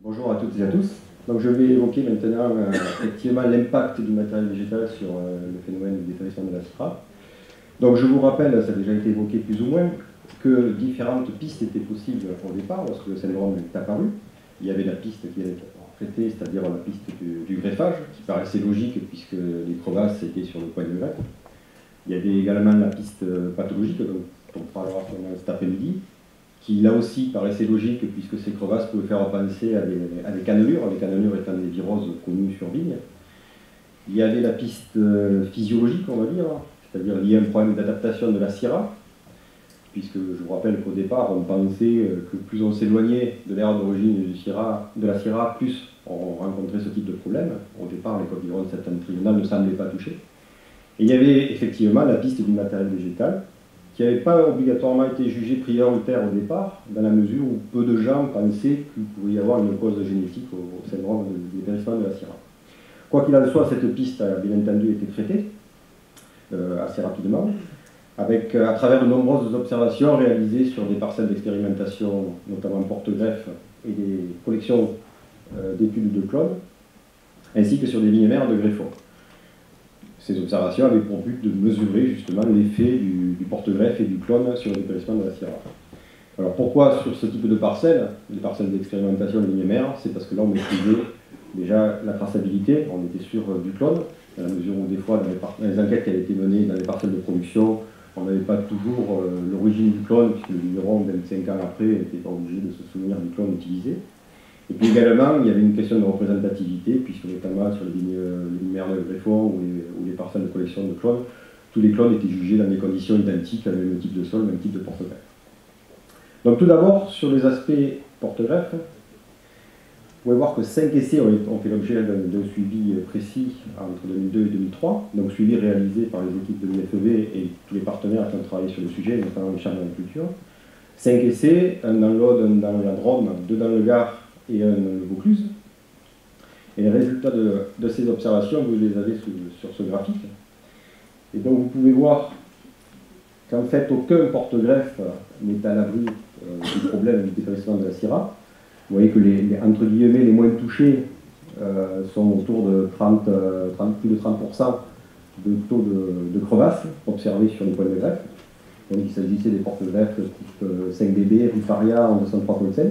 Bonjour à toutes et à tous. Donc je vais évoquer maintenant effectivement l'impact du matériel végétal sur le phénomène du dépérissement de la SRA. Donc je vous rappelle, ça a déjà été évoqué plus ou moins, que différentes pistes étaient possibles au départ lorsque le syndrome est apparu. Il y avait la piste qui avait été traitée, c'est-à-dire la piste du greffage, qui paraissait logique puisque les crevasses étaient sur le point de greffe. Il y avait également la piste pathologique, dont on parlera sûrement cet après-midi, qui là aussi paraissait logique puisque ces crevasses pouvaient faire penser à des cannelures, les cannelures étant des viroses connues sur vigne. Il y avait la piste physiologique, on va dire, c'est-à-dire liée à un problème d'adaptation de la syrah, puisque je vous rappelle qu'au départ, on pensait que plus on s'éloignait de l'aire d'origine de la syrah, plus on rencontrait ce type de problème. Au départ, les cotyledons septentrionales ne semblaient pas toucher. Et il y avait effectivement la piste du matériel végétal, qui n'avait pas obligatoirement été jugée prioritaire au départ, dans la mesure où peu de gens pensaient qu'il pouvait y avoir une cause génétique au syndrome du dépérissement de la syrah. Quoi qu'il en soit, cette piste a bien entendu été traitée assez rapidement, à travers de nombreuses observations réalisées sur des parcelles d'expérimentation, notamment porte-greffe et des collections d'études de clones, ainsi que sur des vignes mères de greffons. Ces observations avaient pour but de mesurer justement l'effet du porte-greffe et du clone sur le dépérissement de la syrah. Alors pourquoi sur ce type de parcelles, les parcelles d'expérimentation de vignes mères? C'est parce que là on maîtrisait déjà la traçabilité, on était sûr du clone, dans la mesure où des fois dans les enquêtes qui avaient été menées dans les parcelles de production, on n'avait pas toujours l'origine du clone, puisque le vigneron, 25 ans après, n'était pas obligé de se souvenir du clone utilisé. Et puis également, il y avait une question de représentativité, puisque notamment sur les vignes mères de greffons ou les parcelles de collection de clones, tous les clones étaient jugés dans des conditions identiques, avec le même type de sol, le même type de porte-greffe. Donc tout d'abord, sur les aspects porte-greffe, vous pouvez voir que 5 essais ont fait l'objet d'un suivi précis entre 2002 et 2003, donc suivi réalisé par les équipes de l'IFEV et tous les partenaires qui ont travaillé sur le sujet, notamment les chambres d'agriculture. 5 essais, un dans l'Aude, un dans la Drôme, 2 dans le Gard et un dans le Vaucluse. Et les résultats de ces observations, vous les avez sur ce graphique. Et donc vous pouvez voir qu'en fait aucun porte-greffe n'est à l'abri du problème du dépérissement de la syrah. Vous voyez que entre guillemets, les moins touchés sont autour de plus de 30% de taux de crevasse observés sur les points de greffe. Donc il s'agissait des porte-greffes type 5dB, Rifaria en 203,5.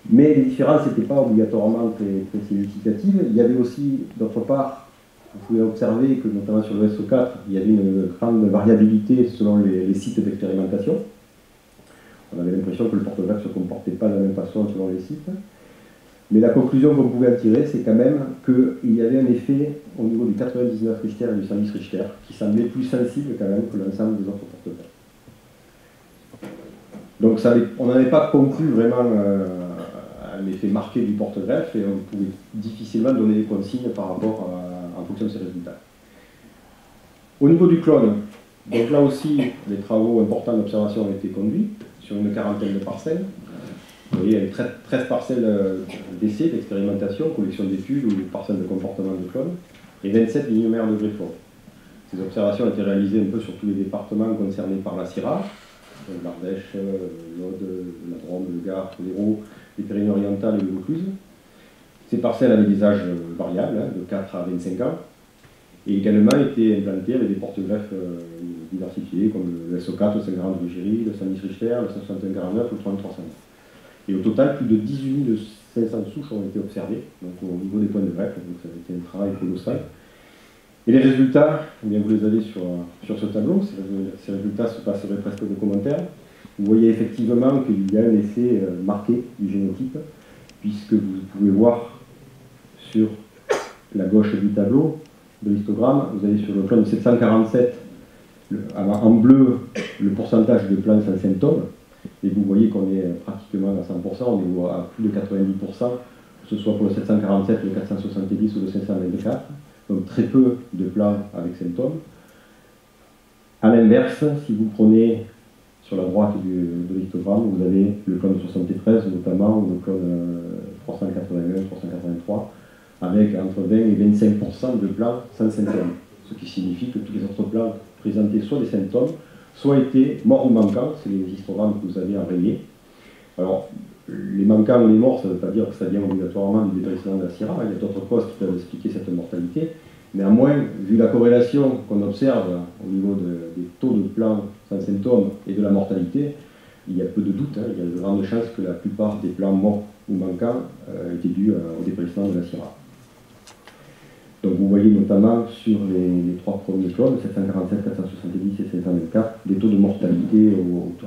Mais les différences n'étaient pas obligatoirement très significatives. Il y avait aussi, d'autre part, vous pouvez observer que notamment sur le SO4, il y avait une grande variabilité selon les sites d'expérimentation. On avait l'impression que le porte-greffe ne se comportait pas de la même façon selon les sites. Mais la conclusion qu'on pouvait en tirer, c'est quand même qu'il y avait un effet au niveau du 99 Richter et du 110 Richter qui semblait plus sensible quand même que l'ensemble des autres porte-greffes. Donc on n'avait pas conclu vraiment un effet marqué du porte-greffe et on pouvait difficilement donner des consignes par rapport en fonction de ces résultats. Au niveau du clone, donc là aussi, des travaux importants d'observation ont été conduits sur une quarantaine de parcelles. Vous voyez, il y a 13 parcelles d'essais, d'expérimentation, collection d'études ou parcelles de comportement de clones, et 27 vignes mères de greffons. Ces observations ont été réalisées un peu sur tous les départements concernés par la syrah, l'Ardèche, l'Aude, la Drôme, le Gard, l'Hérault, les Pyrénées-Orientales et le Vaucluse. Ces parcelles avaient des âges variables, de 4 à 25 ans, et également étaient implantées avec des porte-greffes diversifiés, comme le SO4, le 540 Rugérie, le 110 Richter, le 16149 ou le 3300. Et au total, plus de 18 500 souches ont été observées, donc au niveau des points de greffe, donc ça a été un travail colossal. Et les résultats, eh bien, vous les avez sur ce tableau, ces résultats se passeraient presque de commentaires. Vous voyez effectivement qu'il y a un effet marqué du génotype, puisque vous pouvez voir sur la gauche du tableau de l'histogramme, vous avez sur le clone 747, en bleu, le pourcentage de plantes sans symptômes, et vous voyez qu'on est pratiquement à 100%, on est à plus de 90%, que ce soit pour le 747, le 470 ou le 524, donc très peu de plants avec symptômes. A l'inverse, si vous prenez sur la droite de l'histogramme, vous avez le clone 73 notamment, ou le clone 381, 383, avec entre 20 et 25% de plants sans symptômes, ce qui signifie que tous les autres plants présentaient soit des symptômes, soit étaient morts ou manquants, c'est les histogrammes que vous avez enrayés. Alors, les manquants ou les morts, ça ne veut pas dire que ça vient obligatoirement du dépérissement de la Syrah. Il y a d'autres causes qui peuvent expliquer cette mortalité. Néanmoins, vu la corrélation qu'on observe au niveau des taux de plants sans symptômes et de la mortalité, il y a peu de doute, il y a de grandes chances que la plupart des plants morts ou manquants étaient dus au dépérissement de la Syrah. Donc vous voyez notamment sur les trois premiers clones, 747, 470 et 524, des taux de mortalité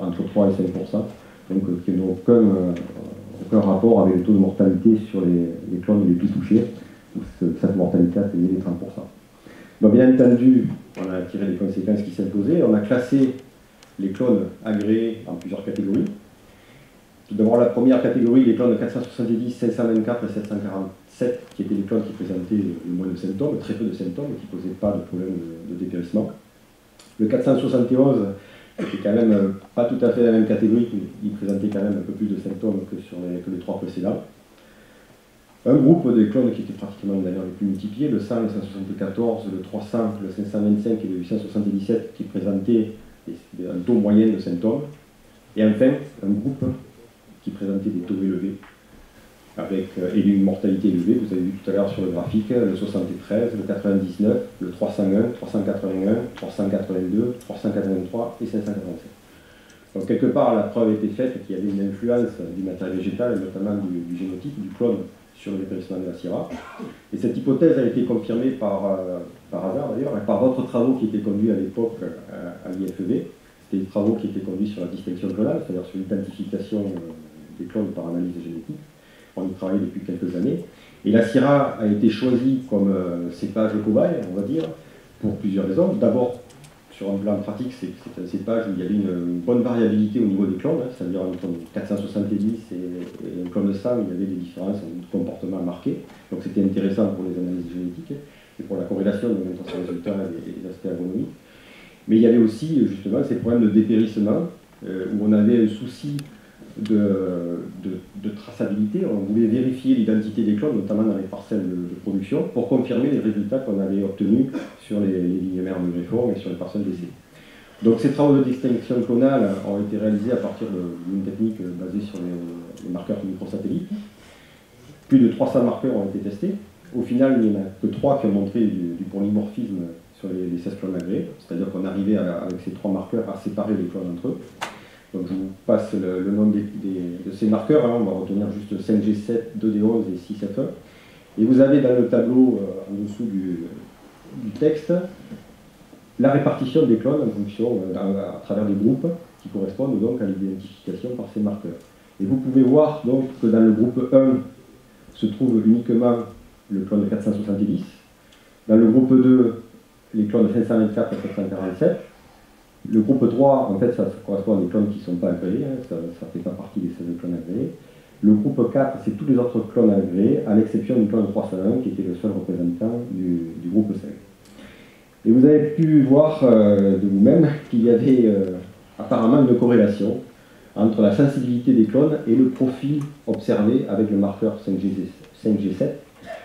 entre 3 et 5%, donc qui n'ont aucun rapport avec le taux de mortalité sur les clones les plus touchés, où cette mortalité atteignait les 30%. Donc bien entendu, on a tiré les conséquences qui s'imposaient, on a classé les clones agréés en plusieurs catégories. Tout d'abord, la première catégorie, les clones 470, 524 et 747, qui étaient les clones qui présentaient le moins de symptômes, très peu de symptômes, qui ne posaient pas de problème de dépérissement. Le 471, c'était quand même pas tout à fait la même catégorie, il présentait quand même un peu plus de symptômes que les trois précédents. Un groupe des clones qui étaient pratiquement d'ailleurs les plus multipliés, le 100, le 174, le 300, le 525 et le 877, qui présentaient un taux moyen de symptômes. Et enfin, un groupe qui présentait des taux élevés, et une mortalité élevée, vous avez vu tout à l'heure sur le graphique, le 73, le 99, le 301, 381, 382, 383 et 587. Donc quelque part, la preuve était faite qu'il y avait une influence du matériel végétal, et notamment du génotype, du clone, sur le dépérissement de la Syrah. Et cette hypothèse a été confirmée par hasard d'ailleurs, et par d'autres travaux qui étaient conduits à l'époque à l'IFEV. C'était des travaux qui étaient conduits sur la distinction clonale, c'est-à-dire sur l'identification des clones par analyse génétique. On y travaille depuis quelques années. Et la Syrah a été choisie comme cépage cobaye, on va dire, pour plusieurs raisons. D'abord, sur un plan pratique, c'est un cépage où il y avait une bonne variabilité au niveau des clones, c'est-à-dire entre 470 et un clone de 100, il y avait des différences de comportement marquées. Donc c'était intéressant pour les analyses génétiques et pour la corrélation entre ces résultats et les aspects agronomiques. Mais il y avait aussi justement ces problèmes de dépérissement où on avait un souci de traçabilité. On voulait vérifier l'identité des clones, notamment dans les parcelles de production, pour confirmer les résultats qu'on avait obtenus sur les lignes mères de greffon et sur les parcelles d'essai. Donc ces travaux de distinction clonale ont été réalisés à partir d'une technique basée sur les marqueurs microsatellites. Plus de 300 marqueurs ont été testés. Au final, il n'y en a que 3 qui ont montré du polymorphisme sur les 16 clones agréés, c'est-à-dire qu'on arrivait avec ces 3 marqueurs à séparer les clones entre eux. Donc je vous passe le nom de ces marqueurs, on va retenir juste 5G7, 2D11 et 6F1. Et vous avez dans le tableau en dessous du texte la répartition des clones en fonction, à travers des groupes qui correspondent donc à l'identification par ces marqueurs. Et vous pouvez voir donc que dans le groupe 1 se trouve uniquement le clone 470, dans le groupe 2 les clones 524 et 747. Le groupe 3, en fait, ça correspond à des clones qui ne sont pas agréés, ça ne fait pas partie des 16 clones agréés. Le groupe 4, c'est tous les autres clones agréés, à l'exception du clone 301, qui était le seul représentant du groupe 5. Et vous avez pu voir de vous-même qu'il y avait apparemment une corrélation entre la sensibilité des clones et le profil observé avec le marqueur 5G7,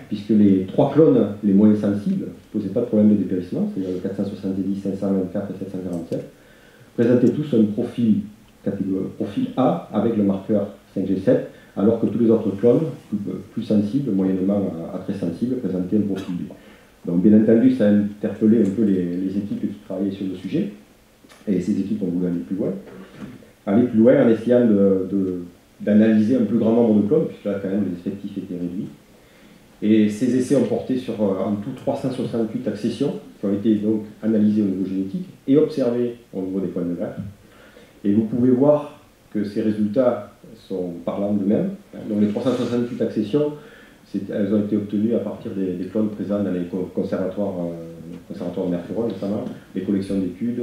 puisque les 3 clones les moins sensibles ne posaient pas de problème de dépérissement, c'est-à-dire le 470, 524 et 747, présentaient tous un profil A avec le marqueur 5G7, alors que tous les autres clones, plus sensibles, moyennement à très sensibles, présentaient un profil B. Donc bien entendu, ça a interpellé un peu les équipes qui travaillaient sur le sujet, et ces équipes ont voulu aller plus loin en essayant d'analyser un plus grand nombre de clones, puisque là quand même les effectifs étaient réduits. Et ces essais ont porté sur en tout 368 accessions qui ont été donc analysées au niveau génétique et observées au niveau des points de greffe. Et vous pouvez voir que ces résultats sont parlants d'eux-mêmes. Donc les 368 accessions, elles ont été obtenues à partir des clones présents dans les conservatoires de Mercurol notamment, les collections d'études,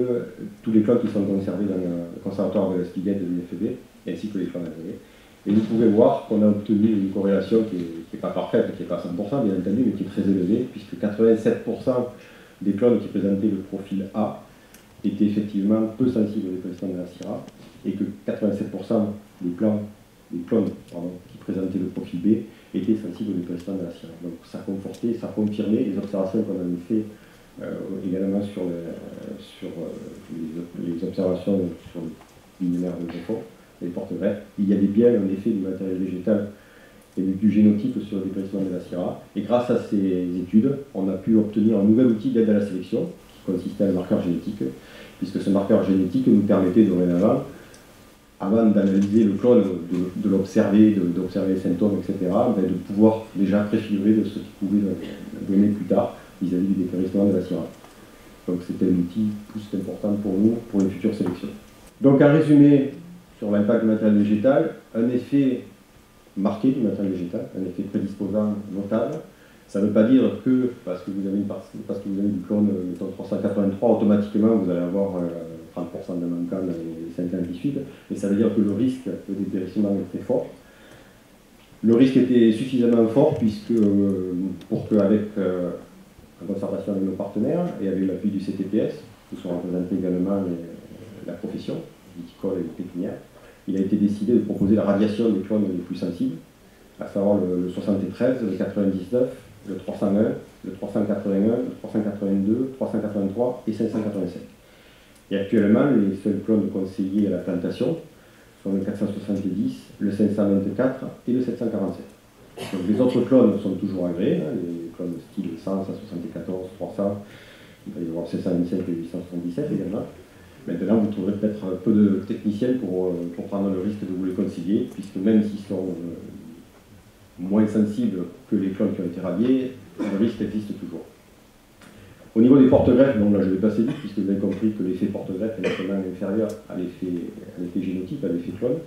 tous les clones qui sont conservés dans le conservatoire de Spiget de l'IFEV, ainsi que les clones agréés. Et vous pouvez voir qu'on a obtenu une corrélation qui n'est pas parfaite, qui n'est pas 100% bien entendu, mais qui est très élevée, puisque 87% des clones qui présentaient le profil A étaient effectivement peu sensibles au dépérissement de la Syrah, et que 87% des clones qui présentaient le profil B étaient sensibles au dépérissement de la Syrah. Donc ça confortait, ça confirmait les observations qu'on avait fait également sur les observations sur l'univers de greffon, les porte-greffes. Il y avait bien un effet du matériel végétal et du génotype sur le dépérissement de la Syrah. Et grâce à ces études, on a pu obtenir un nouvel outil d'aide à la sélection, qui consistait à un marqueur génétique, puisque ce marqueur génétique nous permettait dorénavant, avant d'analyser le clone, de l'observer, d'observer les symptômes, etc., de pouvoir déjà préfigurer de ce qui pouvait donner plus tard vis-à-vis du dépérissement de la Syrah. Donc c'était un outil plus important pour nous, pour les futures sélections. Donc en résumé, sur l'impact du matériel végétal, un effet marqué du matériel végétal, un effet prédisposant notable. Ça ne veut pas dire que parce que vous avez du clone 383, automatiquement vous allez avoir 30% de manquant dans les 5 ans qui suivent, mais ça veut dire que le risque de dépérissement est très fort. Le risque était suffisamment fort puisque, pour qu'avec en concertation avec nos partenaires et avec l'appui du CTPS, où sont représentés également la profession viticole et pécuniaire, il a été décidé de proposer la radiation des clones les plus sensibles, à savoir le 73, le 99, le 301, le 381, le 382, le 383 et 587. Et actuellement, les seuls clones conseillés à la plantation sont le 470, le 524 et le 747. Donc les autres clones sont toujours agréés, hein, les clones style 100, 174, 300, il va y avoir 725 et 877 également. Maintenant, vous trouverez peut-être un peu de techniciens pour prendre le risque de vous les conseiller, puisque même s'ils sont moins sensibles que les clones qui ont été radiés, le risque existe toujours. Au niveau des porte-greffes, donc là je vais passer vite, puisque vous avez compris que l'effet porte-greffe est nettement inférieur à l'effet génotype, à l'effet clone.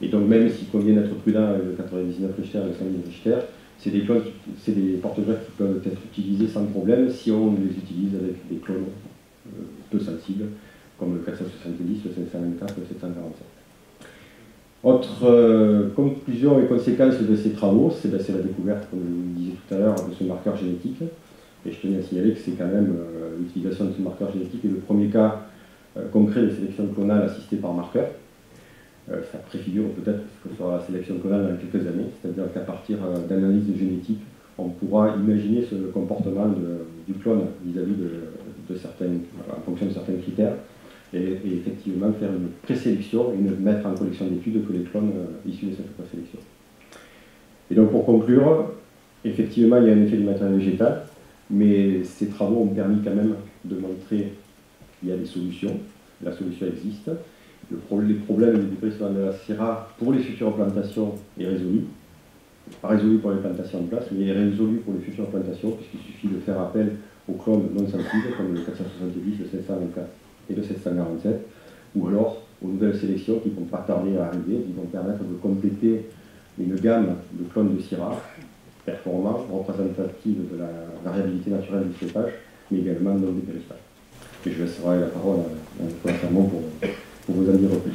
Et donc même s'il convient d'être prudent avec le 99 Richter et le 100 Richter, c'est des porte-greffes qui peuvent être utilisés sans problème si on les utilise avec des clones peu sensibles, comme le 470, le 524, le 747. Autre conclusion et conséquence de ces travaux, c'est la découverte, comme je vous le disais tout à l'heure, de ce marqueur génétique. Et je tenais à signaler que c'est quand même l'utilisation de ce marqueur génétique est le premier cas concret de sélection clonale assistée par marqueur. Ça préfigure peut-être ce que sera la sélection clonale dans quelques années, c'est-à-dire qu'à partir d'analyses génétiques, on pourra imaginer ce comportement du clone vis-à-vis de certains, en fonction de certains critères, et effectivement faire une présélection et mettre en collection d'études que les clones issus de cette présélection. Et donc pour conclure, effectivement il y a un effet du matériel végétal, mais ces travaux ont permis quand même de montrer qu'il y a des solutions, la solution existe. Les problèmes du dépérissement de la Syrah pour les futures plantations est résolu. Pas résolu pour les plantations en place, mais est résolu pour les futures plantations, puisqu'il suffit de faire appel aux clones non sensibles, comme le 470, le 724 et le 747, ou alors aux nouvelles sélections qui ne vont pas tarder à arriver, qui vont permettre de compléter une gamme de clones de Syrah performants, représentatifs de la variabilité naturelle du cépage, mais également non dépérissable. Et je laisserai la parole à Nicolas Sermon pour vous en dire plus.